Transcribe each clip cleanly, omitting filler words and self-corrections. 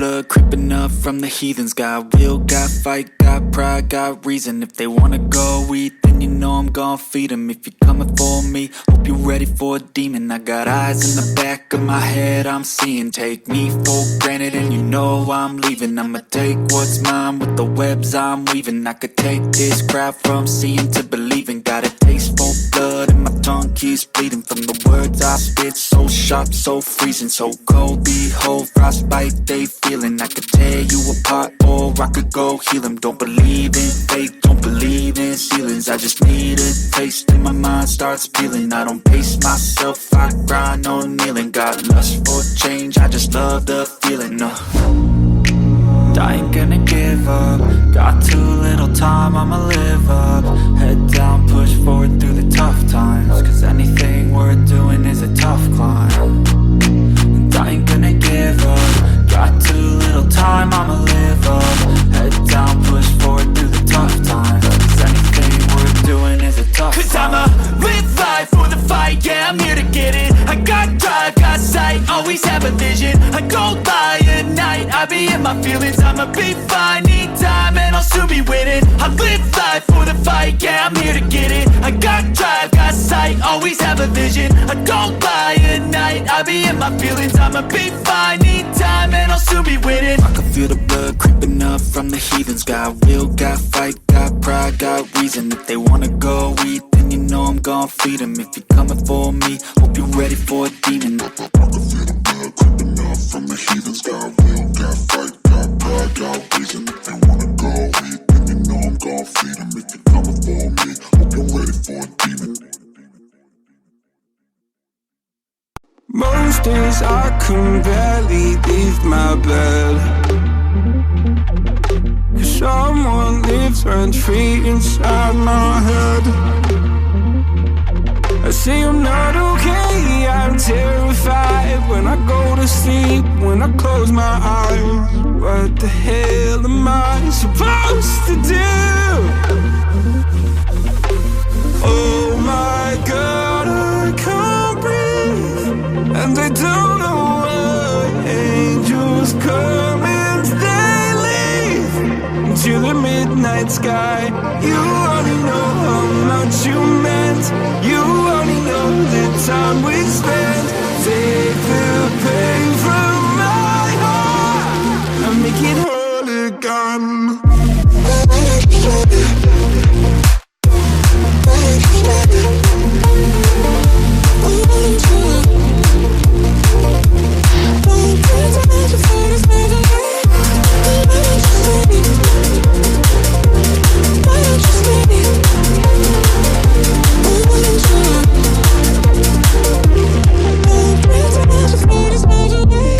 blood creeping up from the heathens. Got will, got fight, got pride, got reason. If they wanna go eat, then you know I'm gon' feed them. If you're coming for me, hope you're ready for a demon. I got eyes in the back of my head, I'm seeing. Take me for granted and you know I'm leaving. I'ma take what's mine with the webs I'm weaving. I could take this crowd from seeing to believing. Got a taste for blood and my tongue keeps bleeding from the words I spit. So sharp, so freezing, so cold. Behold, frostbite they feeling. I could tear you apart or I could go heal them. Don't believe in fate, don't believe in ceilings. I just need a taste and my mind starts peeling. I don't pace myself, I grind on kneeling. Got lust for change, I just love the feeling. I ain't gonna give up. Got too little time, I'ma live up. Head down, push forward through the tough times. Cause anything worth doing is a tough climb. And I ain't gonna give up. Got too little time, I'ma live up. Head down, push forward through the tough times. Cause anything worth doing is a tough climb. Cause I'ma live life for the fight, yeah, I'm here to get it. I got drive, got sight, always have a vision. I go by at night, I be in my feelings. I'ma be fine, need time, and I'll soon be winning. I live life for the fight, yeah, I'm here to get it. I got drive, got sight, always have a vision. I go by at night, I be in my feelings. I'ma be fine, need time, and I'll soon be winning. I can feel the blood creeping up from the heathens. Got will, got fight, got pride, got reason. If they wanna go eat, then you know I'm gon' feed them. If you're coming for me, hope you're ready for a demon. I can feel the blood creeping up from the heathens. Got will, got fight, got pride, got reason. If they wanna go eat, then you know I'm gon' feed them. If you're coming for me, hope you're ready for a demon. Most days I can barely leave my bed, 'cause someone lives rent-free inside my head. I say I'm not okay, I'm terrified when I go to sleep, when I close my eyes. What the hell am I supposed to do? Oh my God, I can't breathe, and I don't know why. Angels come and they leave into the midnight sky. You only know how much you meant. You only know the time we spent. Take the pain from my heart and make it whole again.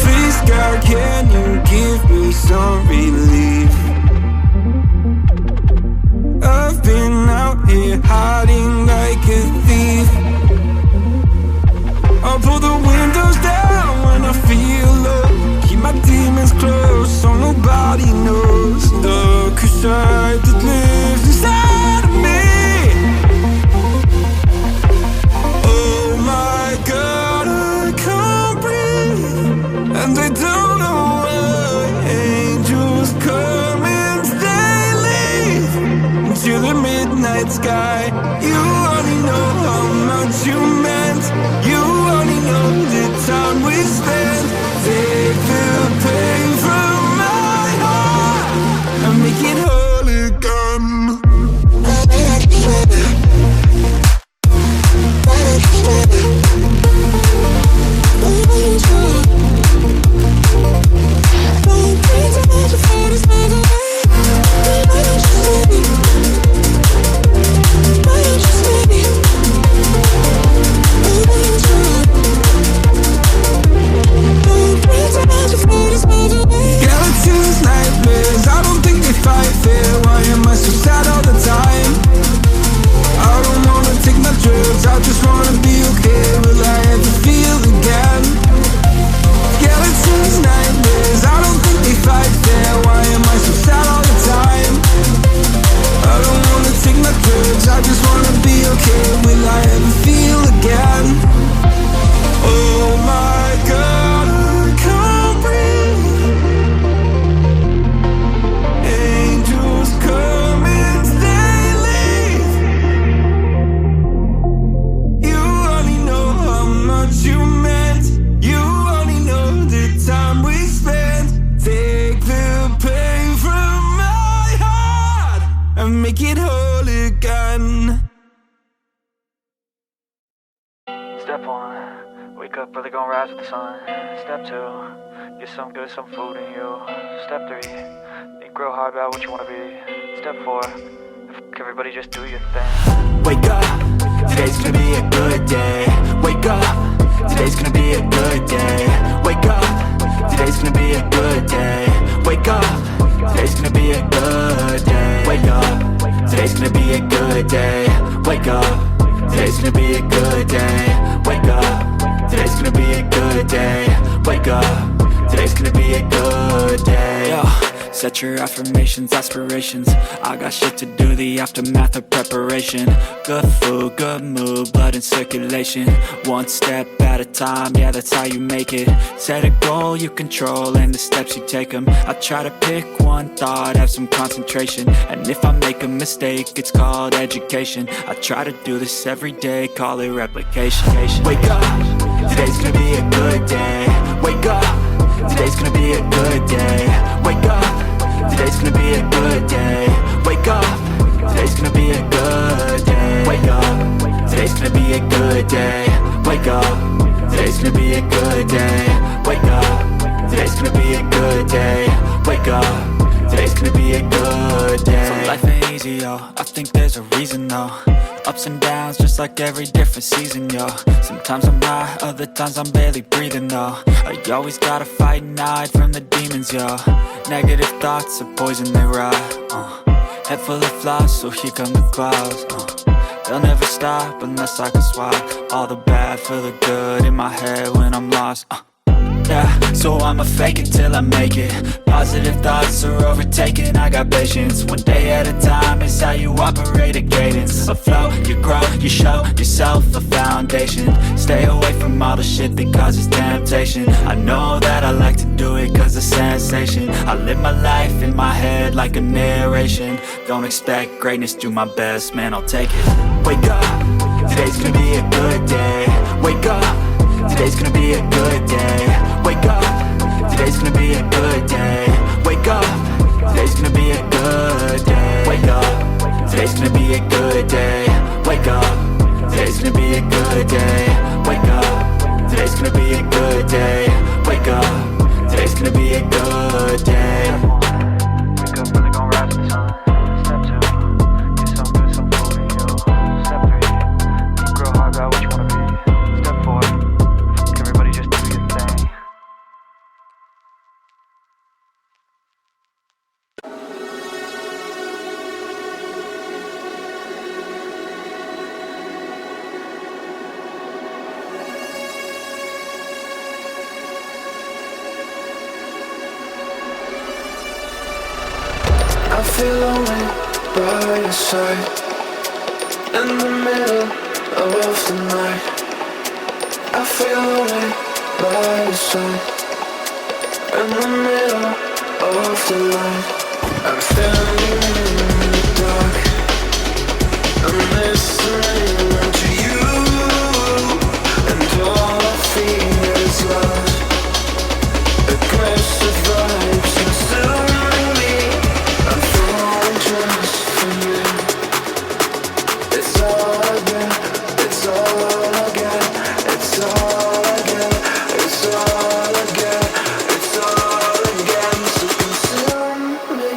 Please God, can you give me some relief? I've been out here hiding like a thief. I'll pull the windows down when I feel low. Keep my demons close so nobody knows the cassette that lives inside of me. Oh my God, I can't breathe, and I don't know why. Angels come and they leave into the midnight sky. You only know how much you meant. You only know the time we spent. Take the pain from my heart and make it whole again. make it whole again. Step 1, wake up early, gonna rise with the sun. Step 2, get some good, some food in you. Step 3, think real hard about what you wanna be. Step 4, everybody just do your thing. Wake up, today's gonna be a good day. Wake up, today's gonna be a good day. Wake up, today's gonna be a good day. Wake up, today's gonna be a good day. Wake up, today's gonna be a good day. Wake up, today's gonna be a good day. Wake up, today's gonna be a good day. Wake up, today's gonna be a good day. Yo, set your affirmations, aspirations. I got shit to do, the aftermath of preparation. Good food, good mood, blood in circulation. One step at a time, yeah, that's how you make it. Set a goal you control and the steps you take them. I try to pick one thought, have some concentration. And if I make a mistake, it's called education. I try to do this every day, call it replication. Wake up, today's gonna be a good day. Wake up, today's gonna be a good day. Wake up, today's gonna be a good day. Wake up, today's gonna be a good day. Wake up, today's gonna be a good day. Wake up, today's gonna be a good day. Wake up, today's gonna be a good day. Wake up, today's gonna be a good day. So life ain't easy, yo, I think there's a reason though. Ups and downs, just like every different season, yo. Sometimes I'm high, other times I'm barely breathing, though. I always gotta fight and hide from the demons, yo. Negative thoughts are poison, they rot. Head full of flies, so here come the clouds. They'll never stop unless I can swap all the bad for the good in my head when I'm lost. Yeah, so I'ma fake it till I make it. Positive thoughts are overtaken, I got patience. One day at a time is how you operate a cadence. A flow, you grow, you show yourself a foundation. Stay away from all the shit that causes temptation. I know that I like to do it cause of sensation. I live my life in my head like a narration. Don't expect greatness, do my best, man, I'll take it. Wake up, today's gonna be a good day. Wake up, today's gonna be a good day. Wake up, today's gonna be a good day. Wake up, today's gonna be a good day. Wake up, today's gonna be a good day. Wake up, today's gonna be a good day. Wake up, today's gonna be a good day. Wake up, today's gonna be a good day. Wake up early, gonna rise with the sun. Step 2, get some good, some food in you. Step 3, think real hard about what you wanna be. Step 4, everybody just do your thing. I feel lonely by your side, in the middle of the night. I feel lonely by your side, in the middle of the night. I'm standing in the dark, I'm listening to you, and all I feel is love. Aggressive vibes consuming me. I'm falling just for you. It's all I get, it's all I get, it's all I get, it's all I get, it's all I get. So consume me.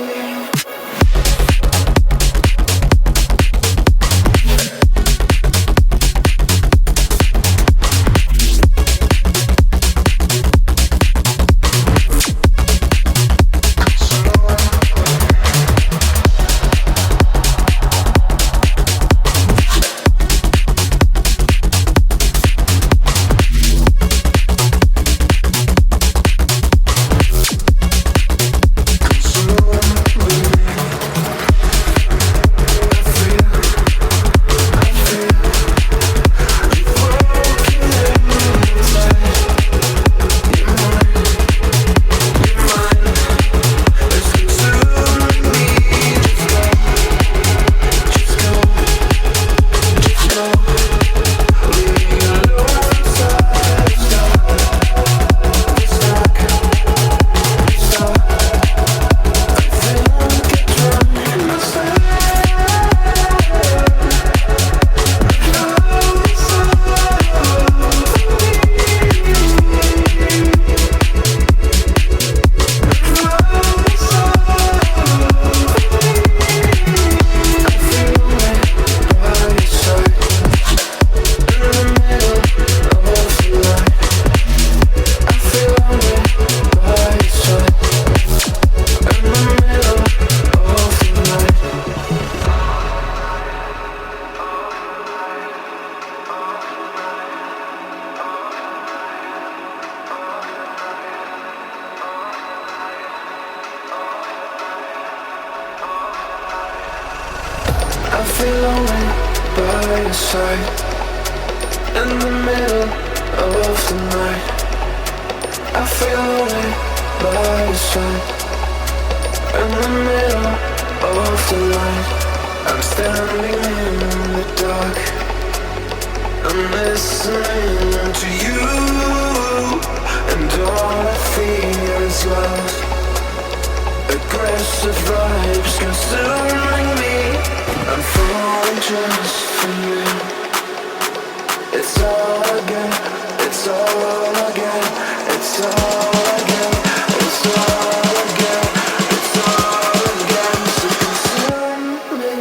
feel lonely by your side. In the middle of the night, I feel lonely by your side. In the middle of the light, I'm standing in the dark. I'm listening to you, and all I feel is love. Aggressive vibes consuming me. I'm falling just for you. It's all again, it's all again, it's all again, it's all again, it's all again. So consume me.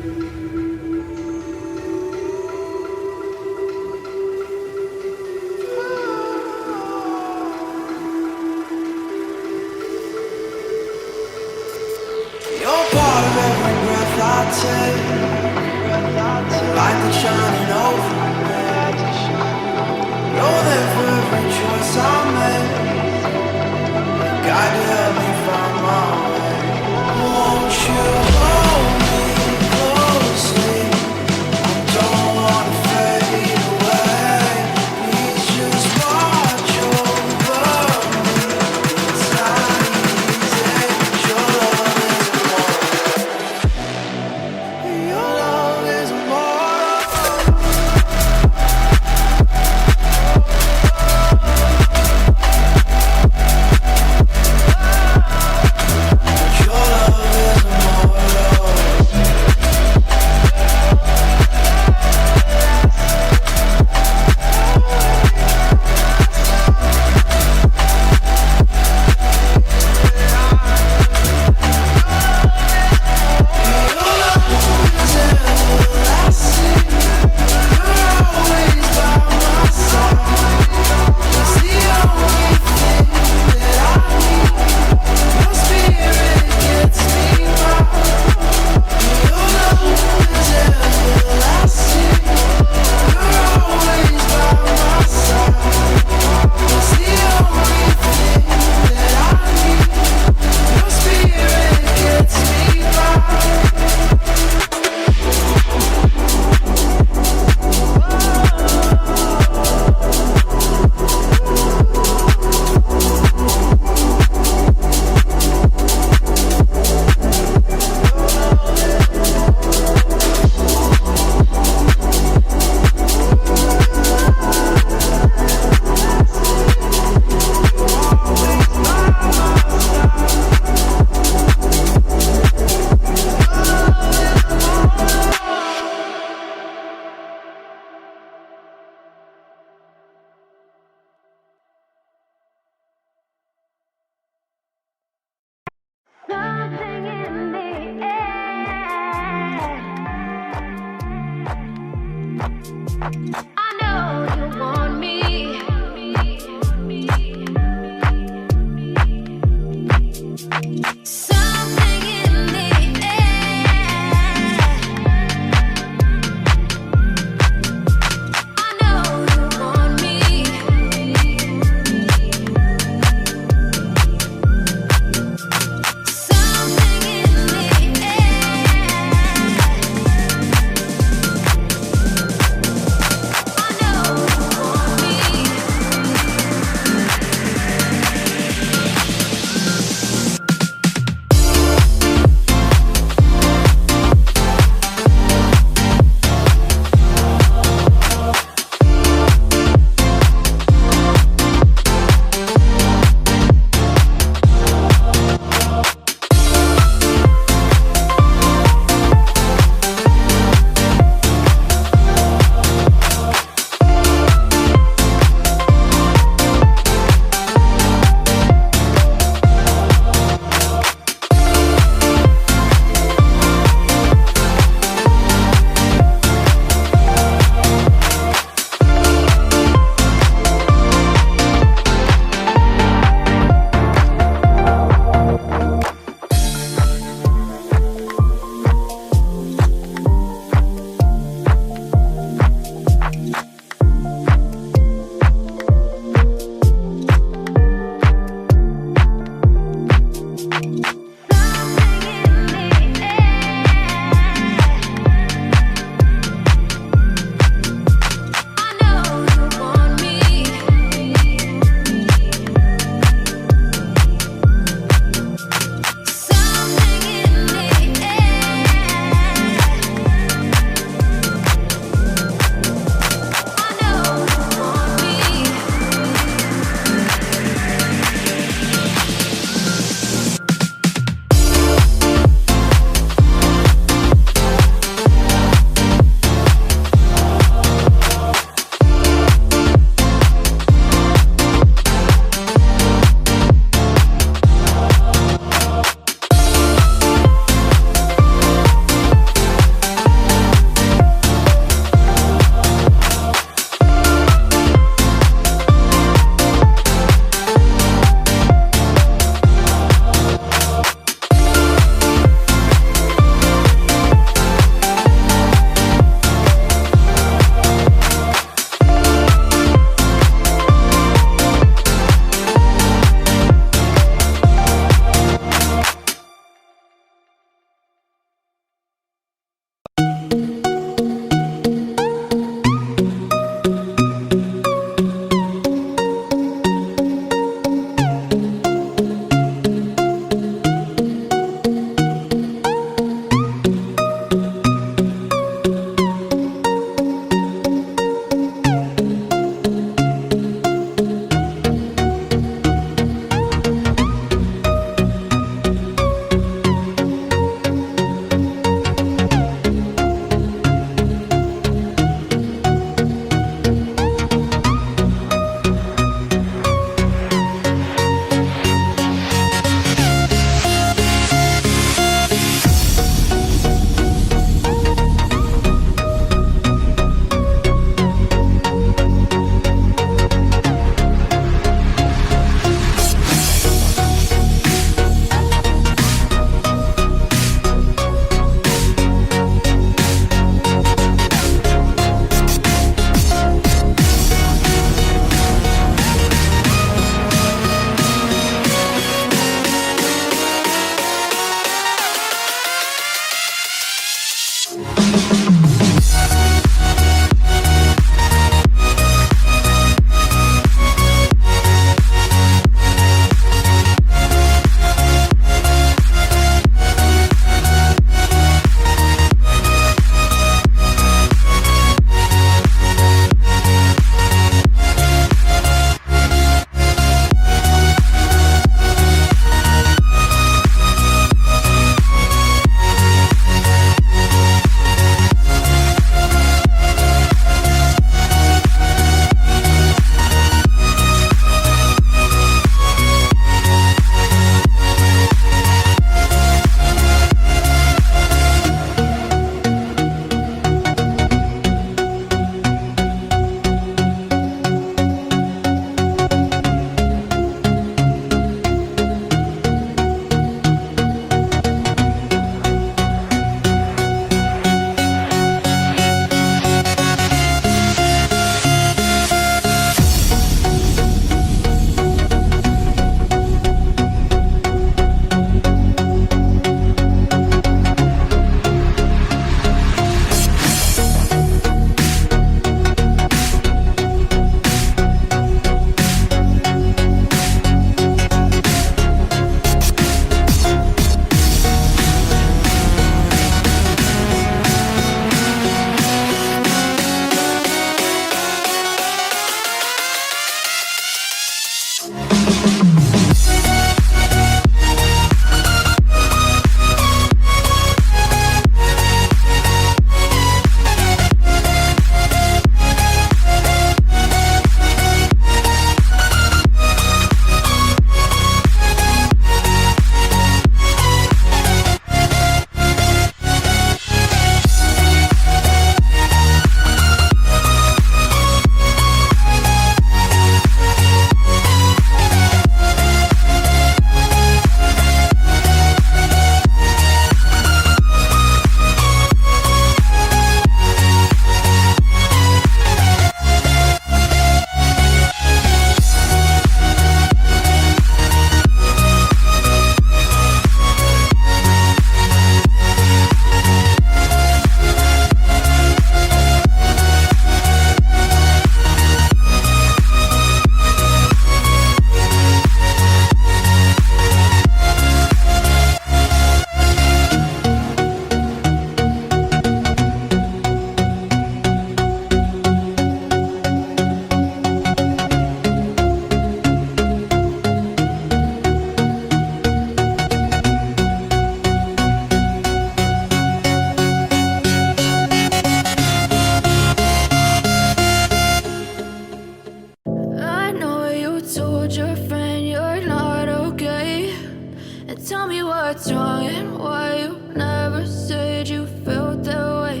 tell me what's wrong and why you never said you felt that way.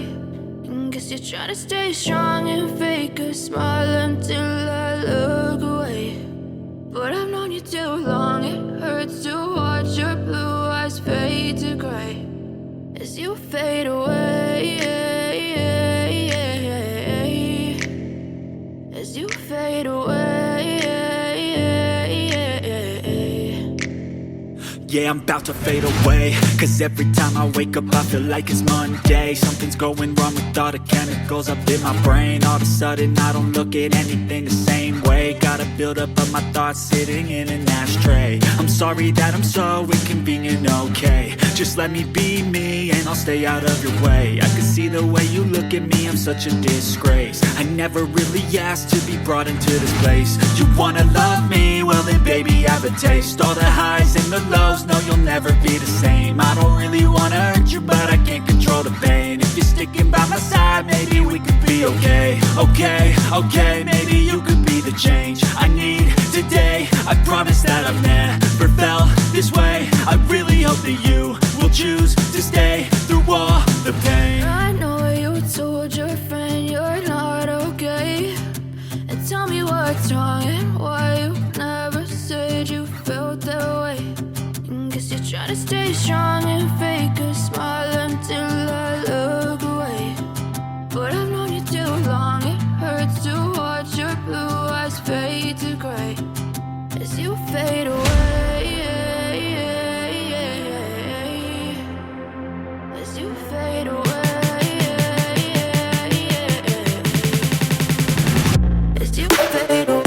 And guess you're trying to stay strong and fake a smile until I look away. But I've known you too long, it hurts to watch your blue eyes fade to gray as you fade away, as you fade away. Yeah, I'm about to fade away, cause every time I wake up I feel like it's Monday. Something's going wrong with all the chemicals up in my brain. All of a sudden I don't look at anything the same way. Got a build up of my thoughts sitting in an ashtray. I'm sorry that I'm so inconvenient, okay. Just let me be me and I'll stay out of your way. I can see the way you look at me, I'm such a disgrace. I never really asked to be brought into this place. You wanna love me? Well then baby have a taste. All the highs and the lows, no you'll never be the same. I don't really wanna hurt you but I can't control the pain. If you're sticking by my side maybe we could be okay. Okay, maybe you could be the change I need today. I promise that I've never felt this way. I really hope that you will choose to stay through all the pain. I know you told your friend you're not okay, and tell me what's wrong and why you never said you felt that way. And guess you're trying to stay strong and fake a smile until I look away. But I've known you too long, it hurts to watch your blue eyes fade to gray as you fade away, as you fade away, as you fade away.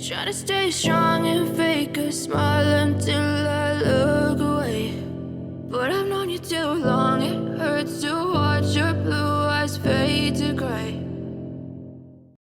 Trying to stay strong and